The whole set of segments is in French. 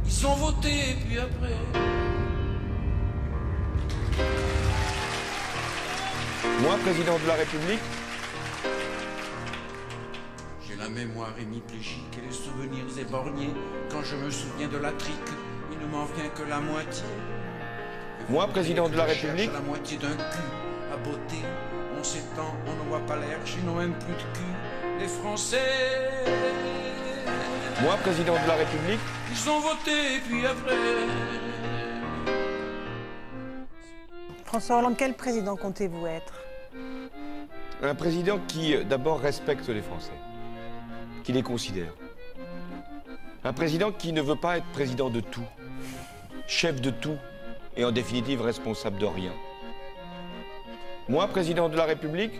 Ils ont voté, puis après. Moi, président de la République, J'ai la mémoire hémiplégique et les souvenirs éborgnés. Quand je me souviens de la trique, il ne m'en vient que la moitié. Et Moi, vous président voudriez de la que je cherche République. la moitié d'un cul à beauté. On s'étend, on ne voit pas l'air, ils n'ont même plus de cul. Les Français. moi, président de la République, Ils ont voté, puis après. François Hollande, quel président comptez-vous être? un président qui d'abord respecte les Français, qui les considère. Un président qui ne veut pas être président de tout, chef de tout et en définitive responsable de rien. Moi, président de la République,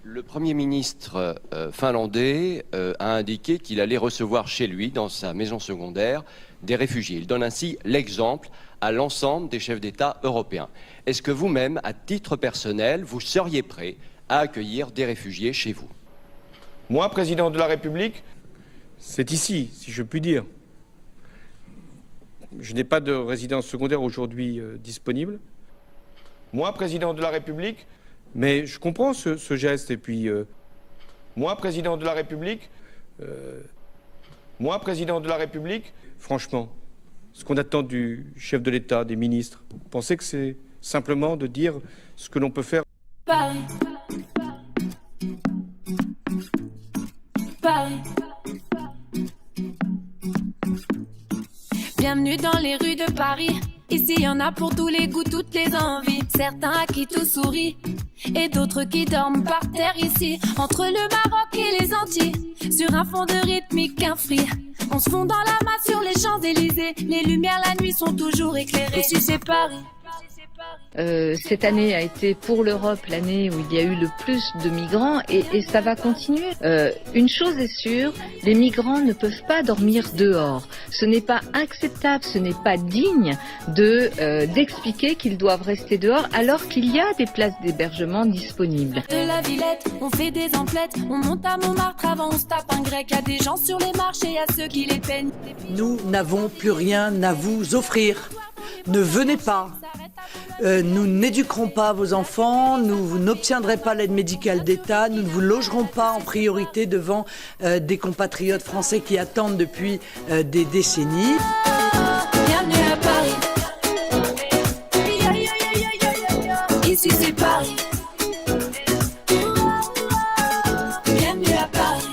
Le Premier ministre finlandais a indiqué qu'il allait recevoir chez lui, dans sa maison secondaire, des réfugiés. Il donne ainsi l'exemple à l'ensemble des chefs d'État européens. Est-ce que vous-même, à titre personnel, vous seriez prêt à accueillir des réfugiés chez vous? moi, président de la République, C'est ici, si je puis dire. Je n'ai pas de résidence secondaire aujourd'hui disponible, moi, président de la République, mais je comprends ce geste. Et puis, moi, président de la République, moi, président de la République, franchement, ce qu'on attend du chef de l'État, des ministres, vous pensez que c'est simplement de dire ce que l'on peut faire? Paris. Paris. Bienvenue dans les rues de Paris. Ici, y en a pour tous les goûts, toutes les envies. Certains à qui tout sourit et d'autres qui dorment par terre ici. Entre le Maroc et les Antilles, sur un fond de rythmique un free. On se fond dans la masse sur les Champs-Élysées. Les lumières la nuit sont toujours éclairées. Ici, c'est Paris. Cette année a été pour l'Europe l'année où il y a eu le plus de migrants et ça va continuer. Une chose est sûre, les migrants ne peuvent pas dormir dehors. Ce n'est pas acceptable, ce n'est pas digne d'expliquer qu'ils doivent rester dehors alors qu'il y a des places d'hébergement disponibles. De la Villette, on fait des emplettes, on monte à Montmartre avant on se tape un grec. À des gens sur les marchés, à ceux qui les peignent. Nous n'avons plus rien à vous offrir. Ne venez pas. Nous n'éduquerons pas vos enfants, vous n'obtiendrez pas l'aide médicale d'État, nous ne vous logerons pas en priorité devant des compatriotes français qui attendent depuis des décennies. Bienvenue à Paris. Ici c'est Paris. Bienvenue à Paris.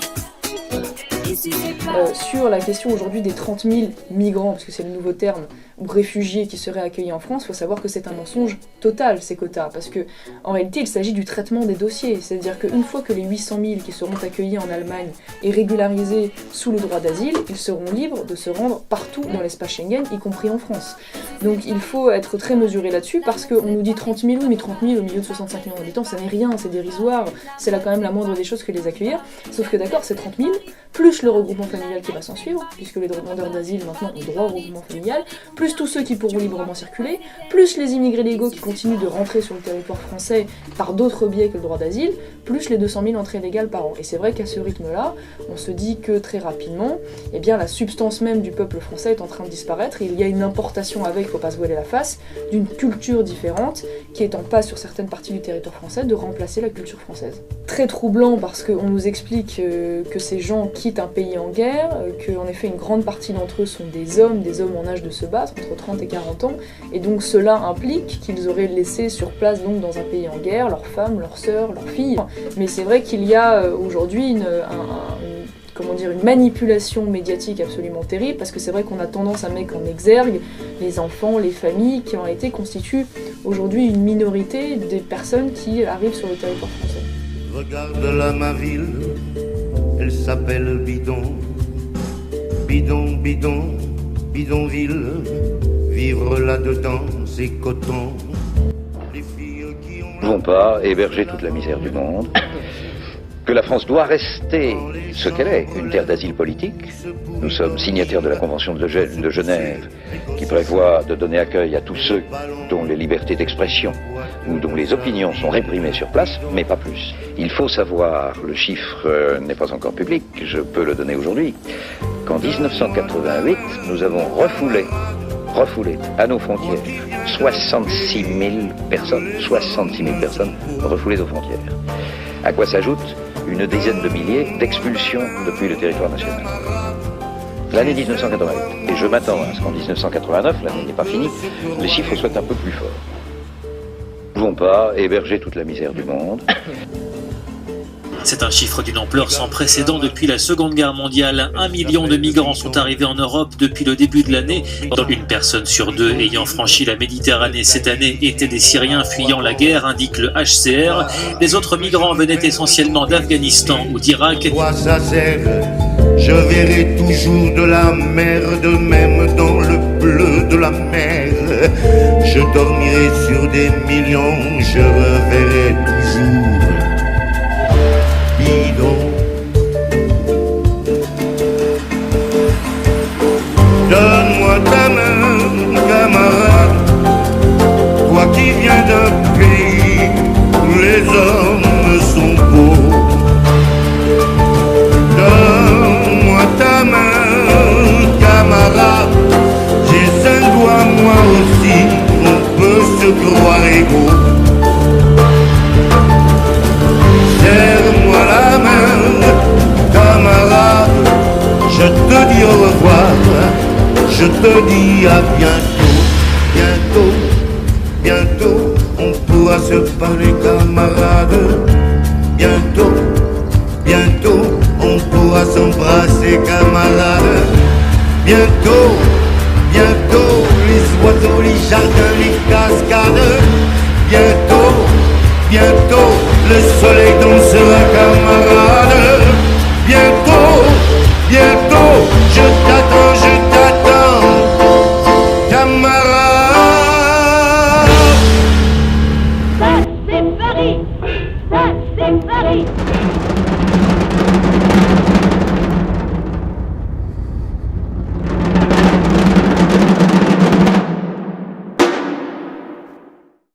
Ici c'est Paris. Sur la question aujourd'hui des 30 000 migrants, parce que c'est le nouveau terme, ou réfugiés qui seraient accueillis en France, il faut savoir que c'est un mensonge total, ces quotas, parce que en réalité il s'agit du traitement des dossiers, c'est-à-dire qu'une fois que les 800 000 qui seront accueillis en Allemagne et régularisés sous le droit d'asile, ils seront libres de se rendre partout dans l'espace Schengen, y compris en France. Donc il faut être très mesuré là-dessus, parce qu'on nous dit 30 000, oui mais 30 000 au milieu de 65 millions d'habitants, ça n'est rien, c'est dérisoire, c'est là quand même la moindre des choses que les accueillir, sauf que d'accord, c'est 30 000, plus le regroupement familial qui va s'en suivre, puisque les demandeurs d'asile maintenant ont droit au regroupement familial, plus tous ceux qui pourront librement circuler, plus les immigrés légaux qui continuent de rentrer sur le territoire français par d'autres biais que le droit d'asile, plus les 200 000 entrées légales par an. Et c'est vrai qu'à ce rythme-là, on se dit que très rapidement, eh bien, la substance même du peuple français est en train de disparaître, et il y a une importation avec, faut pas se voiler la face, d'une culture différente qui est en passe sur certaines parties du territoire français de remplacer la culture française. Très troublant parce qu'on nous explique que ces gens quittent un pays en guerre, qu'en effet une grande partie d'entre eux sont des hommes en âge de se battre, entre 30 et 40 ans, et donc cela implique qu'ils auraient laissé sur place donc dans un pays en guerre leurs femmes, leurs sœurs, leurs filles. Mais c'est vrai qu'il y a aujourd'hui une manipulation médiatique absolument terrible, parce que c'est vrai qu'on a tendance à mettre en exergue les enfants, les familles qui en réalité constituent aujourd'hui une minorité des personnes qui arrivent sur le territoire français. Regarde là ma ville, elle s'appelle Bidon, Bidon, Bidon, Bidonville, vivre là-dedans c'est coton. Les filles qui ont... Ne vont pas héberger toute la misère du monde. que la France doit rester ce qu'elle est, une terre d'asile politique. Nous sommes signataires de la Convention de Genève, qui prévoit de donner accueil à tous ceux dont les libertés d'expression ou dont les opinions sont réprimées sur place, mais pas plus. Il faut savoir, le chiffre n'est pas encore public, je peux le donner aujourd'hui, qu'en 1988, nous avons refoulé à nos frontières 66 000 personnes refoulées aux frontières. À quoi s'ajoute une dizaine de milliers d'expulsions depuis le territoire national. L'année 1988, et je m'attends à ce qu'en 1989, l'année n'est pas finie, les chiffres soient un peu plus forts. Nous ne pouvons pas héberger toute la misère du monde. C'est un chiffre d'une ampleur sans précédent depuis la Seconde Guerre mondiale. 1 million de migrants sont arrivés en Europe depuis le début de l'année. Une personne sur deux ayant franchi la Méditerranée cette année était des Syriens fuyant la guerre, indique le HCR. Les autres migrants venaient essentiellement d'Afghanistan ou d'Irak. Ça sert, je verrai toujours de la merde, même dans le bleu de la mer. Je dormirai sur des millions, je reverrai toujours. Donne-moi ta main, camarade, toi qui viens d'un pays où les hommes sont beaux. Donne-moi ta main, camarade, j'ai 5 doigts moi aussi, on peut se croire égaux. Serre-moi la main, camarade, je te dis au revoir, je te dis à bientôt, bientôt, on pourra se parler camarade, bientôt, on pourra s'embrasser camarade, bientôt, les oiseaux, les jardins, les cascades, bientôt, le soleil